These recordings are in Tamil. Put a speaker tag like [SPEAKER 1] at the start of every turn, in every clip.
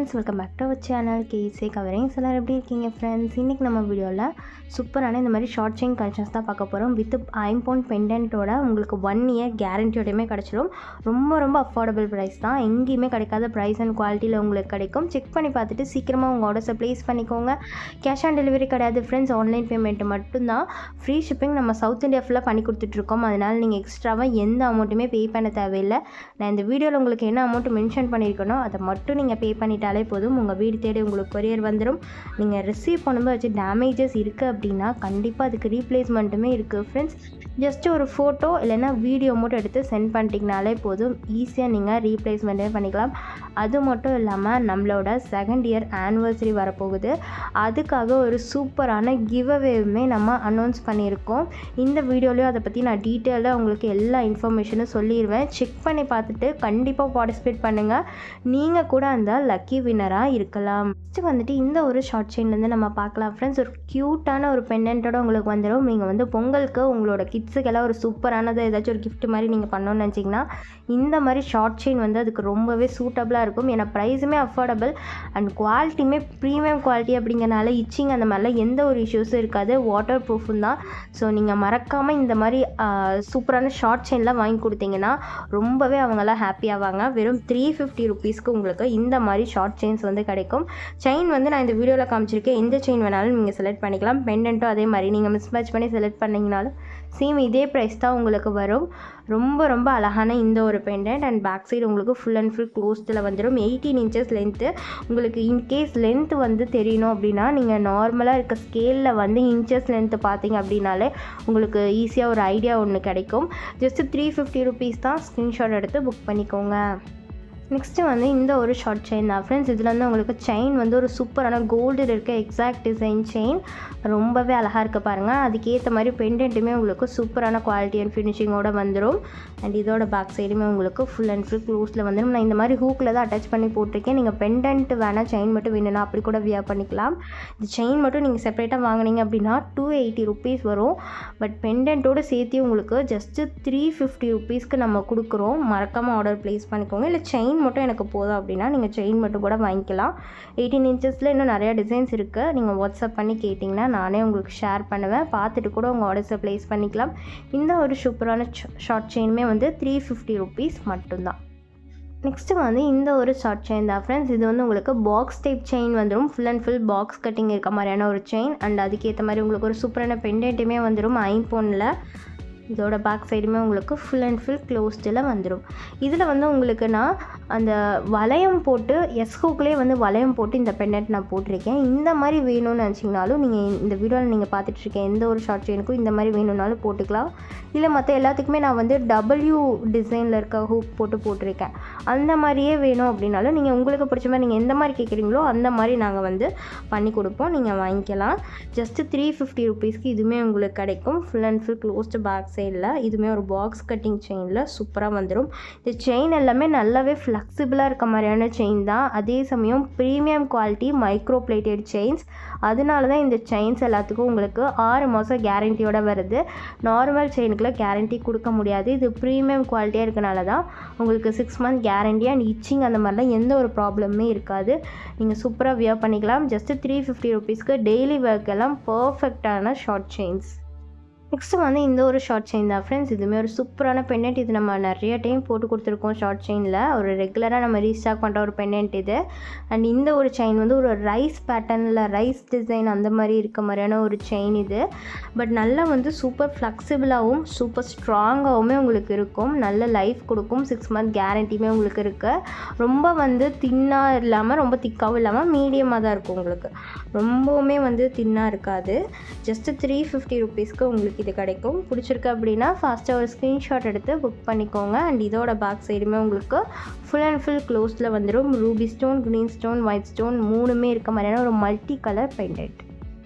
[SPEAKER 1] Friends, welcome back to our channel கேஸே கவரிங்ஸ். எல்லோரும் எப்படி இருக்கீங்க ஃப்ரெண்ட்ஸ்? இன்றைக்கி நம்ம வீடியோவில் சூப்பரான இந்த மாதிரி ஷார்ட் செயின் கலெக்ஷன்ஸ் தான் பார்க்க போகிறோம். வித் ஐம்பவுண்ட் பெண்டன்ட்டோட உங்களுக்கு 1 இயர் கேரண்டியோடையுமே கிடச்சிடும். ரொம்ப அஃபோர்டபுள் ப்ரைஸ் தான். எங்கேயுமே கிடைக்காத ப்ரைஸ் அண்ட் குவாலிட்டியில் உங்களுக்கு கிடைக்கும். செக் பண்ணி பார்த்துட்டு சீக்கிரமாக உங்கள் ஆர்டர்ஸை ப்ளேஸ் பண்ணிக்கோங்க. கேஷ் ஆன் டெலிவரி கிடையாது ஃப்ரெண்ட்ஸ், ஆன்லைன் பேமெண்ட் மட்டும்தான். ஃப்ரீ ஷிப்பிங் நம்ம சவுத் இந்தியா ஃபுல்லாக பண்ணி கொடுத்துட்ருக்கோம். அதனால் நீங்கள் எக்ஸ்ட்ராவாக எந்த அமௌண்ட்டுமே பே பண்ண தேவையில்லை. நான் இந்த வீடியோவில் உங்களுக்கு என்ன அமௌண்ட் மென்ஷன் பண்ணியிருக்கணும் அதை மட்டும் நீங்கள் பே பண்ணிட்டாலே போதும். உங்கள் வீடு தேடி உங்களுக்கு கொரியர் வந்துடும். நீங்கள் ரிசீவ் பண்ணும்போது வச்சு டேமேஜஸ் இருக்குது அப்படின்னா கண்டிப்பாக அதுக்கு ரீப்ளேஸ்மெண்ட்டுமே இருக்குது ஃப்ரெண்ட்ஸ். ஜஸ்ட் ஒரு ஃபோட்டோ இல்லைன்னா வீடியோ மட்டும் எடுத்து சென்ட் பண்ணிட்டீங்கனாலே போதும். ஈஸியாக நீங்கள் ரீப்ளேஸ்மெண்ட்டே பண்ணிக்கலாம். அது மட்டும் இல்லாமல் நம்மளோட 2nd இயர் ஆனிவர்சரி வரப்போகுது. அதுக்காக ஒரு சூப்பரான கிவ்அவேவுமே நம்ம அனௌன்ஸ் பண்ணியிருக்கோம். இந்த வீடியோலையும் அதை பற்றி நான் டீட்டெயிலாக உங்களுக்கு எல்லா இன்ஃபர்மேஷனும் சொல்லிடுவேன். செக் பண்ணி பார்த்துட்டு கண்டிப்பாக பார்ட்டிசிபேட் பண்ணுங்கள். நீங்கள் கூட அந்த லக்கி வின்னராக இருக்கலாம். நெக்ஸ்ட் வந்துட்டு இந்த ஒரு ஷார்ட் செயின்லேருந்து நம்ம பார்க்கலாம் ஃப்ரெண்ட்ஸ். ஒரு க்யூட்டான ஒரு பெண்டன்ட்டோட உங்களுக்கு வந்துடும். நீங்கள் வந்து பொங்கலுக்கு உங்களோட கிட்ஸுக்கெல்லாம் ஒரு சூப்பரானது ஏதாச்சும் ஒரு கிஃப்ட் மாதிரி நீங்கள் பண்ணணும்னு நினச்சிங்கன்னா இந்த மாதிரி ஷார்ட் செயின் வந்து அதுக்கு ரொம்பவே சூட்டபுளாக இருக்கும். ஏன்னா ப்ரைஸுமே அஃபோர்டபுள் அண்ட் குவாலிட்டியுமே ப்ரீமியம் குவாலிட்டி அப்படிங்கிறனால இச்சிங் அந்த மாதிரிலாம் எந்த ஒரு இஷ்யூஸும் இருக்காது. வாட்டர் ப்ரூஃபும் தான். ஸோ நீங்கள் மறக்காமல் இந்த மாதிரி சூப்பரான ஷார்ட் செயின்லாம் வாங்கி கொடுத்தீங்கன்னா ரொம்பவே அவங்களாம் ஹாப்பி ஆவாங்க. வெறும் 350 ருபீஸ்க்கு உங்களுக்கு இந்த மாதிரி ஷார்ட் செயின்ஸ் வந்து கிடைக்கும். செயின் வந்து நான் இந்த வீடியோவில் காமிச்சிருக்கேன். எந்த செயின் வேணாலும் நீங்கள் செலக்ட் பண்ணிக்கலாம். பெண்டன்ட்டும் அதே மாதிரி நீங்கள் மிஸ்மேட்ச் பண்ணி செலக்ட் பண்ணிங்கனாலும் சேம் இதே ப்ரைஸ் தான் உங்களுக்கு வரும். ரொம்ப அழகான இந்த ஒரு பெண்டன்ட் அண்ட் பேக் சைடு உங்களுக்கு ஃபுல் அண்ட் ஃபுல் க்ளோஸ்டில் வந்துடும். 18 இன்ச்சஸ் லென்த்து. உங்களுக்கு இன்கேஸ் லென்த் வந்து தெரியணும் அப்படின்னா நீங்கள் நார்மலாக இருக்க ஸ்கேலில் வந்து இன்ச்சஸ் லென்த்து பார்த்தீங்க அப்படின்னாலே உங்களுக்கு ஈஸியாக ஒரு ஐடியா ஒன்று கிடைக்கும். ஜஸ்ட் 350 ருபீஸ் தான். ஸ்க்ரீன்ஷாட் எடுத்து புக் பண்ணிக்கோங்க. நெக்ஸ்ட்டு வந்து இந்த ஒரு ஷார்ட் செயின் தான் ஃப்ரெண்ட்ஸ். இதில் வந்து உங்களுக்கு செயின் வந்து ஒரு சூப்பரான கோல்டில் இருக்க எக்ஸாக்ட் டிசைன் செயின். ரொம்பவே அழகாக இருக்க பாருங்கள். அதுக்கேற்ற மாதிரி பெண்டன்ட்டுமே உங்களுக்கு சூப்பரான குவாலிட்டி அண்ட் ஃபினிஷிங்கோடு வந்துடும். அண்ட் இதோட பேக் சைடுமே உங்களுக்கு ஃபுல் அண்ட் ஃபுல் க்ளோஸில் வந்துடும். நான் இந்த மாதிரி ஹூக்கில் தான் அட்டாச் பண்ணி போட்டிருக்கேன். நீங்கள் பெண்டன்ட் வேணால் செயின் மட்டும் வேணும்னா அப்படி கூட வியர் பண்ணிக்கலாம். இந்த செயின் மட்டும் நீங்கள் செப்பரேட்டாக வாங்கினீங்க அப்படின்னா 280 ருபீஸ் வரும். பட் பெண்டன்ட்டோடு சேர்த்து உங்களுக்கு ஜஸ்ட்டு 350 ருபீஸ்க்கு நம்ம கொடுக்குறோம். மறக்காமல் ஆர்டர் ப்ளேஸ் பண்ணிக்கோங்க. இல்லை செயின் மட்டும் எனக்கு போதும் அப்படின்னா நீங்கள் செயின் மட்டும் கூட வாங்கிக்கலாம். 18 இன்ச்சஸில் இன்னும் நிறையா டிசைன்ஸ் இருக்குது. நீங்கள் வாட்ஸ்அப் பண்ணி கேட்டிங்கன்னா நானே உங்களுக்கு ஷேர் பண்ணுவேன். பார்த்துட்டு கூட உங்கள் ஆர்டர்ஸை ப்ளேஸ் பண்ணிக்கலாம். இந்த ஒரு சூப்பரான ஷார்ட் செயினுமே வந்து 350 ருபீஸ் மட்டும்தான். நெக்ஸ்ட்டு வந்து இந்த ஒரு ஷார்ட் செயின் தான் ஃப்ரெண்ட்ஸ். இது வந்து உங்களுக்கு பாக்ஸ் டைப் செயின் வந்துடும். Full and full box cutting இருக்க மாதிரியான ஒரு செயின். அண்ட் அதுக்கேற்ற மாதிரி உங்களுக்கு ஒரு சூப்பரான பெண்டன்ட்டுமே வந்துடும் ஐம்பொன்னில். இதோட பேக் சைடுமே உங்களுக்கு ஃபுல் அண்ட் ஃபுல் க்ளோஸ்டில் வந்துடும். இதில் வந்து உங்களுக்கு நான் அந்த வளையம் போட்டு ஹூக்லேயே வந்து வளையம் போட்டு இந்த பெண்டன்ட் நான் போட்டிருக்கேன். இந்த மாதிரி வேணும்னு நினச்சிங்கனாலும் நீங்கள் இந்த வீடியோவில் நீங்கள் பார்த்துட்ருக்கேன் எந்த ஒரு ஷார்ட் செயினுக்கும் இந்த மாதிரி வேணும்னாலும் போட்டுக்கலாம். இல்லை மற்ற எல்லாத்துக்குமே நான் வந்து W டிசைனில் இருக்க ஹூக் போட்டிருக்கேன். அந்த மாதிரியே வேணும் அப்படின்னாலும் நீங்கள் உங்களுக்கு பிடிச்ச மாதிரி நீங்கள் எந்த மாதிரி கேட்குறீங்களோ அந்த மாதிரி நாங்கள் வந்து பண்ணி கொடுப்போம். நீங்கள் வாங்கிக்கலாம். ஜஸ்ட்டு 350 ருபீஸ்க்கு இதுவுமே உங்களுக்கு கிடைக்கும். Full and full closed back சைடில் இதுவுமே ஒரு பாக்ஸ் கட்டிங் செயினில் சூப்பராக வந்துடும். இந்த செயின் எல்லாமே நல்லாவே ஃப்ளெக்சிபிளாக இருக்க மாதிரியான செயின் தான். அதே சமயம் premium quality micro plated chains. அதனால தான் இந்த செயின்ஸ் எல்லாத்துக்கும் உங்களுக்கு 6 மாதம் கேரண்டியோடு வருது. நார்மல் செயினுக்குலாம் கேரண்டி கொடுக்க முடியாது. இது ப்ரீமியம் குவாலிட்டியாக இருக்கனால தான் உங்களுக்கு 6 மந்த் கேரண்டி அண்ட் இச்சிங் அந்த மாதிரிலாம் எந்த ஒரு ப்ராப்ளமே இருக்காது. நீங்கள் சூப்பராக வியர் பண்ணிக்கலாம். ஜஸ்ட்டு 350 ருபீஸ்க்கு டெய்லி ஒர்க்கெல்லாம் பர்ஃபெக்டான ஷார்ட் செயின்ஸ். நெக்ஸ்ட்டு வந்து இந்த ஒரு ஷார்ட் செயின் தான் ஃப்ரெண்ட்ஸ். இதுவுமே ஒரு சூப்பரான பெண்டன்ட். இது நம்ம நிறைய டைம் போட்டு கொடுத்துருக்கோம். ஷார்ட் செயினில் ஒரு ரெகுலராக நம்ம ரீஸ்டாக் பண்ணுற ஒரு பெண்டன்ட் இது. அண்ட் இந்த ஒரு செயின் வந்து ஒரு ரைஸ் பேட்டர்னில் ரைஸ் டிசைன் அந்த மாதிரி இருக்க மாதிரியான ஒரு செயின் இது. பட் நல்லா வந்து சூப்பர் ஃப்ளெக்சிபிளாகவும் சூப்பர் ஸ்ட்ராங்காகவுமே உங்களுக்கு இருக்கும். நல்ல லைஃப் கொடுக்கும். 6 மந்த் கேரண்டியுமே உங்களுக்கு இருக்குது. ரொம்ப வந்து தின்னாக இல்லாமல் ரொம்ப திக்காகவும் இல்லாமல் மீடியமாக தான் இருக்கும். உங்களுக்கு ரொம்பவுமே வந்து தின்னாக இருக்காது. ஜஸ்ட்டு 350 ருபீஸ்க்கு உங்களுக்கு இது கிடைக்கும். பிடிச்சிருக்கு அப்படின்னா ஃபாஸ்ட்டாக ஒரு ஸ்க்ரீன்ஷாட் எடுத்து புக் பண்ணிக்கோங்க. அண்ட் இதோட பேக் சைடுமே உங்களுக்கு ஃபுல் அண்ட் ஃபுல் க்ளோஸில் வந்துடும். Ruby stone, green stone, white stone மூணுமே இருக்க மாதிரியான ஒரு மல்டி கலர் பெண்டன்ட்.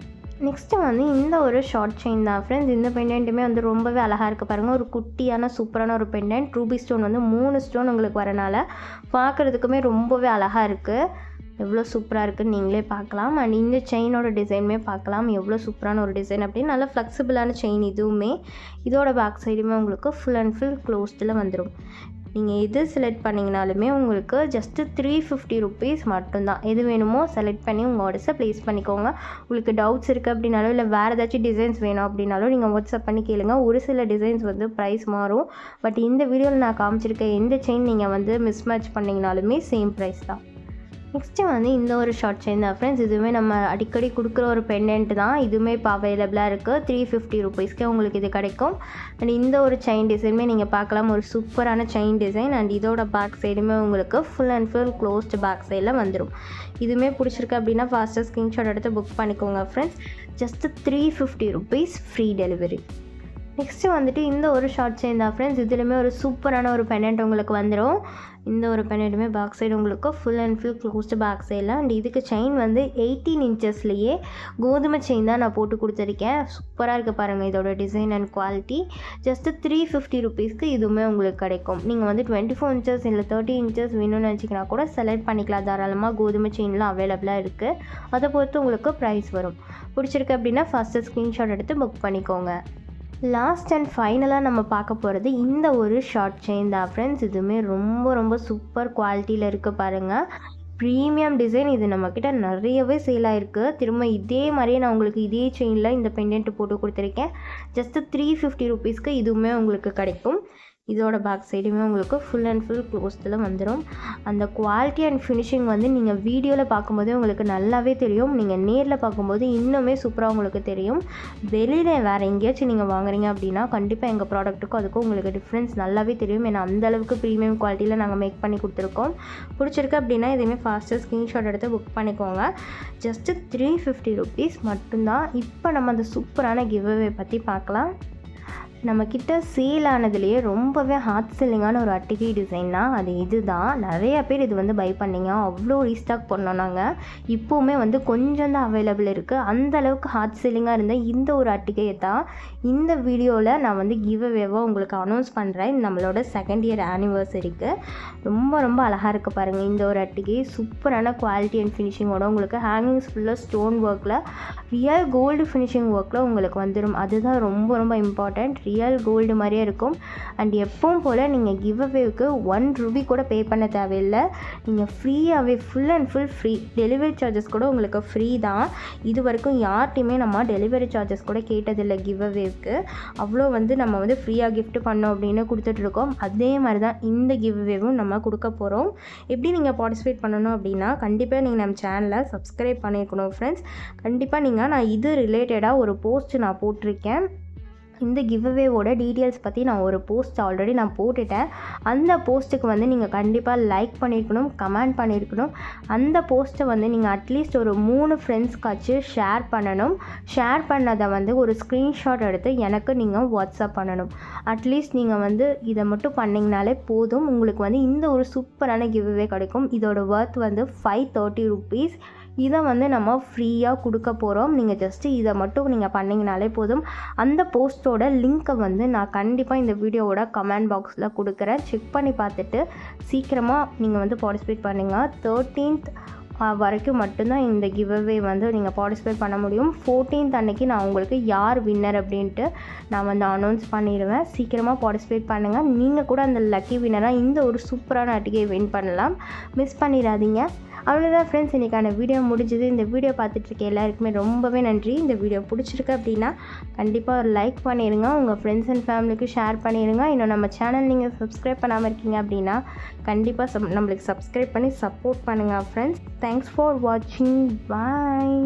[SPEAKER 1] நெக்ஸ்ட்டு வந்து இந்த ஒரு ஷார்ட் செயின் தான் ஃப்ரெண்ட்ஸ். இந்த பெண்டன்ட்டுமே வந்து ரொம்பவே அழகாக இருக்குது பாருங்கள். ஒரு குட்டியான சூப்பரான ஒரு பெண்டன்ட். ரூபி ஸ்டோன் வந்து 3 ஸ்டோன் உங்களுக்கு வரனால பார்க்குறதுக்குமே ரொம்பவே அழகாக இருக்குது. எவ்வளோ சூப்பராக இருக்குதுன்னு நீங்களே பார்க்கலாம். அண்ட் இந்த செயினோட டிசைனுமே பார்க்கலாம். எவ்வளோ சூப்பரான ஒரு டிசைன் அப்படின்னு. நல்லா ஃப்ளெக்சிபிளான செயின் இதுவுமே. இதோட பேக் சைடுமே உங்களுக்கு ஃபுல் அண்ட் ஃபுல் க்ளோஸ்டில் வந்துடும். நீங்கள் எது செலக்ட் பண்ணிங்கனாலுமே உங்களுக்கு ஜஸ்ட்டு 350 ருபீஸ் மட்டும்தான். எது வேணுமோ செலக்ட் பண்ணி உங்கள் ஆர்டர்ஸை ப்ளேஸ் பண்ணிக்கோங்க. உங்களுக்கு டவுட்ஸ் இருக்குது அப்படின்னாலும் இல்லை வேறு ஏதாச்சும் டிசைன்ஸ் வேணும் அப்படின்னாலும் நீங்கள் வாட்ஸ்அப் பண்ணி கேளுங்க. ஒரு சில டிசைன்ஸ் வந்து ப்ரைஸ் மாறும். பட் இந்த வீடியோவில் நான் காமிச்சிருக்க எந்த செயின் நீங்கள் வந்து மிஸ்மேட்ச் பண்ணிங்கனாலுமே சேம் ப்ரைஸ் தான். நெக்ஸ்ட்டு வந்து இந்த ஒரு ஷார்ட் செயின் தான் ஃப்ரெண்ட்ஸ். இதுவுமே நம்ம அடிக்கடி கொடுக்குற ஒரு பெண்டன்ட் தான். இதுவுமே இப்போ அவைலபிளாக இருக்குது. 350 ருபீஸ்க்கே உங்களுக்கு இது கிடைக்கும். அண்ட் இந்த ஒரு செயின் டிசைனுமே நீங்கள் பார்க்கலாம். ஒரு சூப்பரான செயின் டிசைன். அண்ட் இதோட பேக் சைடுமே உங்களுக்கு full and full closed back சைடில் வந்துடும். இதுவுமே பிடிச்சிருக்கு அப்படின்னா ஃபாஸ்ட்டாக ஸ்க்ரீன்ஷாட் எடுத்து புக் பண்ணிக்கோங்க friends. Just 350 rupees free delivery. Next வந்துட்டு இந்த ஒரு ஷார்ட் செயின் தான் ஃப்ரெண்ட்ஸ். இதுலேயுமே ஒரு சூப்பரான ஒரு பெண்டன்ட் உங்களுக்கு வந்துடும். இந்த ஒரு பெண்டன்ட்டுமே பேக் சைடு உங்களுக்கு full and full closed back சைடில். அண்ட் இதுக்கு செயின் வந்து 18 இன்ச்சஸ்லேயே கோதுமை செயின் தான் நான் போட்டு கொடுத்துருக்கேன். சூப்பராக இருக்குது பாருங்கள் இதோட டிசைன் அண்ட் குவாலிட்டி. ஜஸ்ட்டு 350 ருபீஸ்க்கு இதுவுமே உங்களுக்கு கிடைக்கும். நீங்கள் வந்து 24 இன்ச்சஸ் இல்லை 30 இன்ச்சஸ் வேணும்னு நினச்சிங்கன்னா கூட செலக்ட் பண்ணிக்கலாம். தாராளமாக கோதுமை செயின்லாம் அவைலபிளாக இருக்குது. அதை பொறுத்து உங்களுக்கு ப்ரைஸ் வரும். பிடிச்சிருக்கு அப்படின்னா ஃபஸ்ட்டு ஸ்க்ரீன்ஷாட் எடுத்து புக் பண்ணிக்கோங்க. லாஸ்ட் அண்ட் ஃபைனலாக நம்ம பார்க்க போகிறது இந்த ஒரு ஷார்ட் செயின் தான் ஃப்ரெண்ட்ஸ். இதுவுமே ரொம்ப சூப்பர் குவாலிட்டியில் இருக்குது பாருங்கள். Premium design. இது நம்மக்கிட்ட நிறையவே சேல் ஆகிருக்கு. திரும்ப இதே மாதிரியே நான் உங்களுக்கு இதே செயினில் இந்த பெண்டன்ட் போட்டு கொடுத்துருக்கேன். ஜஸ்ட்டு 350 ருபீஸ்க்கு இதுவுமே உங்களுக்கு கிடைக்கும். இதோட பேக் சைடுமே உங்களுக்கு ஃபுல் அண்ட் ஃபுல் க்ளோஸ்டில் வந்துடும். அந்த குவாலிட்டி அண்ட் ஃபினிஷிங் வந்து நீங்கள் வீடியோவில் பார்க்கும்போதே உங்களுக்கு நல்லாவே தெரியும். நீங்கள் நேரில் பார்க்கும்போது இன்னுமே சூப்பராக உங்களுக்கு தெரியும். வெளியில் வேறு எங்கேயாச்சும் நீங்கள் வாங்குறீங்க அப்படின்னா கண்டிப்பாக எங்கள் ப்ராடக்ட்டுக்கும் அதுக்கும் உங்களுக்கு டிஃப்ரென்ஸ் நல்லாவே தெரியும். ஏன்னா அந்தளவுக்கு ப்ரீமியம் குவாலிட்டியில் நாங்கள் மேக் பண்ணி கொடுத்துருக்கோம். பிடிச்சிருக்கு அப்படின்னா இதுவுமே ஃபாஸ்ட்டாக ஸ்க்ரீன்ஷாட் எடுத்து புக் பண்ணிக்கோங்க. ஜஸ்ட்டு 350 ருபீஸ் மட்டும்தான். இப்போ நம்ம அந்த சூப்பரான கிவ்அவே பற்றி பார்க்கலாம். நம்மக்கிட்ட சேல் ஆனதுலேயே ரொம்பவே ஹாட் செல்லிங்கான ஒரு அட்டிகை டிசைன்னா அது இது தான். நிறையா பேர் இது வந்து பை பண்ணிங்க. அவ்வளோ ரீஸ்டாக் பண்ணோம் நாங்கள். இப்போவுமே வந்து கொஞ்சம் தான் அவைலபிள் இருக்குது. அந்தளவுக்கு ஹாட் செல்லிங்காக இருந்த இந்த ஒரு அட்டிகையை தான் இந்த வீடியோவில் நான் வந்து கிவ்அவேவாக உங்களுக்கு அனௌன்ஸ் பண்ணுறேன். நம்மளோட 2nd இயர் ஆனிவர்சரிக்கு ரொம்ப அழகாக இருக்குது பாருங்கள். இந்த ஒரு அட்டிகை சூப்பரான குவாலிட்டி அண்ட் ஃபினிஷிங்கோட உங்களுக்கு ஹேங்கிங்ஸ் ஃபுல்லாக ஸ்டோன் ஒர்க்கில் ரியல் கோல்டு ஃபினிஷிங் ஒர்க்கில் உங்களுக்கு வந்துடும். அதுதான் ரொம்ப இம்பார்ட்டண்ட். ரியல் கோல்டு மாதிரியே இருக்கும். அண்ட் எப்பவும் போல் நீங்கள் கிவ்அவேவுக்கு 1 ரூபி கூட பே பண்ண தேவையில்லை. நீங்கள் ஃப்ரீயாகவே full and full free. Delivery charges கூட உங்களுக்கு ஃப்ரீ தான். இது வரைக்கும் யார்ட்டையுமே நம்ம டெலிவரி சார்ஜஸ் கூட கேட்டதில்லை கிவ்அவேவுக்கு. அவ்வளோ வந்து நம்ம வந்து ஃப்ரீயாக கிஃப்ட் பண்ணோம் அப்படின்னு கொடுத்துட்ருக்கோம். அதே மாதிரி தான் இந்த கிவ்அவேவும் நம்ம கொடுக்க போகிறோம். எப்படி நீங்கள் பார்ட்டிசிபேட் பண்ணணும் அப்படின்னா கண்டிப்பாக நீங்கள் நம்ம சேனலை சப்ஸ்கிரைப் பண்ணியிருக்கணும் ஃப்ரெண்ட்ஸ். கண்டிப்பாக நான் இது ரிலேட்டடாக ஒரு போஸ்ட் நான் போட்டிருக்கேன். இந்த கிவ்அவேவோட டீட்டெயில்ஸ் பற்றி நான் ஒரு போஸ்ட் ஆல்ரெடி நான் போட்டுட்டேன். அந்த போஸ்ட்டுக்கு வந்து நீங்கள் கண்டிப்பாக லைக் பண்ணியிருக்கணும், கமெண்ட் பண்ணியிருக்கணும். அந்த போஸ்ட்டை வந்து நீங்கள் அட்லீஸ்ட் ஒரு 3 ஃப்ரெண்ட்ஸ்க்காச்சும் ஷேர் பண்ணணும். ஷேர் பண்ணதை வந்து ஒரு ஸ்க்ரீன்ஷாட் எடுத்து எனக்கு நீங்கள் வாட்ஸ்அப் பண்ணணும். அட்லீஸ்ட் நீங்கள் வந்து இதை மட்டும் பண்ணிங்கனாலே போதும். உங்களுக்கு வந்து இந்த ஒரு சூப்பரான கிவ்அவே கிடைக்கும். இதோட ஒர்த் வந்து 530 ருபீஸ். இதை வந்து நம்ம ஃப்ரீயாக கொடுக்க போகிறோம். நீங்கள் ஜஸ்ட்டு இதை மட்டும் நீங்கள் பண்ணிங்கனாலே போதும். அந்த போஸ்ட்டோட லிங்க்கை வந்து நான் கண்டிப்பாக இந்த வீடியோவோட கமெண்ட் பாக்ஸில் கொடுக்குறேன். செக் பண்ணி பார்த்துட்டு சீக்கிரமாக நீங்கள் வந்து பார்ட்டிசிபேட் பண்ணுங்கள். 13th வரைக்கும் மட்டும்தான் இந்த கிவ்அவே வந்து நீங்கள் பார்ட்டிசிபேட் பண்ண முடியும். 14th அன்னைக்கு நான் உங்களுக்கு யார் வின்னர் அப்படின்ட்டு நான் வந்து அனௌன்ஸ் பண்ணிடுவேன். சீக்கிரமாக பார்ட்டிசிபேட் பண்ணுங்கள். நீங்கள் கூட அந்த லக்கி வின்னராக இந்த ஒரு சூப்பரான அட்டிகையை வின் பண்ணலாம். மிஸ் பண்ணிடாதீங்க. அவ்வளோதான் ஃப்ரெண்ட்ஸ், இன்றைக்கான வீடியோ முடிஞ்சுது. இந்த வீடியோ பார்த்துட்ருக்க எல்லாருக்குமே ரொம்பவே நன்றி. இந்த வீடியோ பிடிச்சிருக்கு அப்படின்னா கண்டிப்பாக ஒரு லைக் பண்ணிடுங்க. உங்கள் ஃப்ரெண்ட்ஸ் அண்ட் ஃபேமிலிக்கு ஷேர் பண்ணிடுங்க. இன்னும் நம்ம சேனல் நீங்கள் சப்ஸ்கிரைப் பண்ணாமல் இருக்கீங்க அப்படின்னா கண்டிப்பாக நம்மளுக்கு சப்ஸ்கிரைப் பண்ணி சப்போர்ட் பண்ணுங்கள் ஃப்ரெண்ட்ஸ். தேங்க்ஸ் ஃபார் வாட்சிங். பாய்.